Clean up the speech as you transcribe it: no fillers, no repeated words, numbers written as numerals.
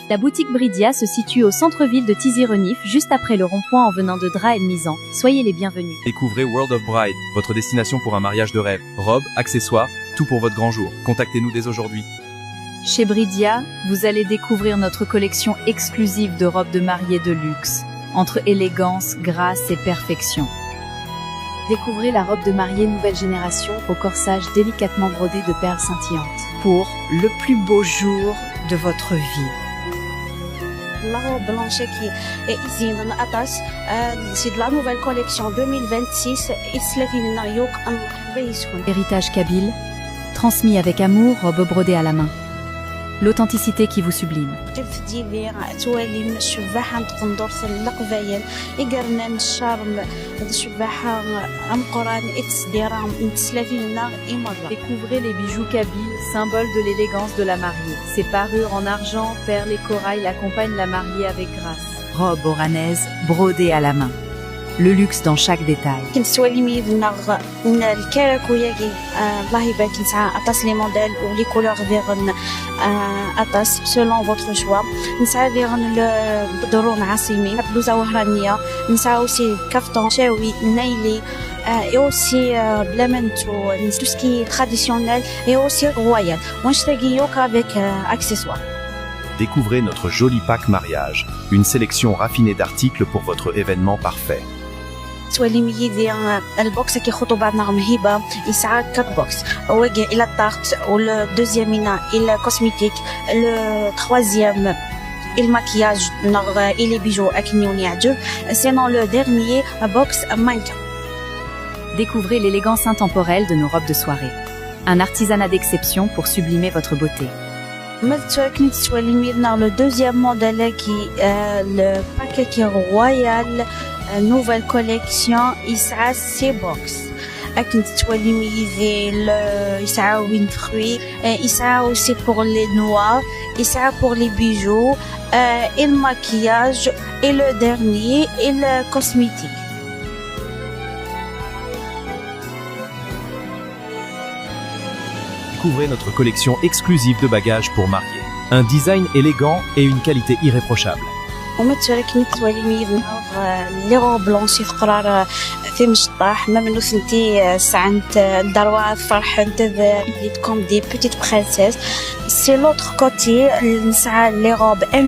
La boutique Bridia se situe au centre-ville de Tizi-Renif, juste après le rond-point en venant de Dra El Mizan. Soyez les bienvenus. Découvrez World of Bride, votre destination pour un mariage de rêve. Robes, accessoires, tout pour votre grand jour. Contactez-nous dès aujourd'hui. Chez Bridia, vous allez découvrir notre collection exclusive de robes de mariée de luxe, entre élégance, grâce et perfection. Découvrez la robe de mariée nouvelle génération au corsage délicatement brodé de perles scintillantes pour le plus beau jour de votre vie. La robe blanche qui est ici dans Atas, c'est de la nouvelle collection 2026. Héritage kabyle, transmis avec amour, robe brodée à la main. L'authenticité qui vous sublime. Découvrez les bijoux kabyles, symbole de l'élégance de la mariée. Ces parures en argent, perles et corail accompagnent la mariée avec grâce. Robe oranaise, brodée à la main. Le luxe dans chaque détail. Selon votre choix. Aussi kaftan, chaoui, naili, et aussi blamento, tout ce qui est traditionnel et aussi royal. Moi, je t'ai avec accessoires. Découvrez notre joli pack mariage, une sélection raffinée d'articles pour votre événement parfait. البوكس كي يخطو بعد نغم هبة يسعى كات بوكس وجه إلى الطارت والدوزيام إلى كوسميتيك التروازيام المكياج نغ إلى بيجو أكنيون يعجب sinon le dernier box mannequin. Découvrez l'élégance intemporelle de nos robes de soirée. Un artisanat d'exception pour sublimer votre beauté. Le deuxième modèle qui le paquet qui est royal nouvelle collection يسعى سي بوكس أكيد تولي ميزي يسعى وين fruits يسعى aussi pour les noix يسعى pour les bijoux et le maquillage et le dernier et le cosmétique. Découvrez notre collection exclusive de bagages pour mariés. Un design élégant et une qualité irréprochable. ومتشاركين توالي لي غو بلونشي فقرار في مشطاح ما منو سنتي سعنت الدروات فرح انتذ كوم دي بيتيت برينسيس سي لوتر كوتي نسعى لي غوب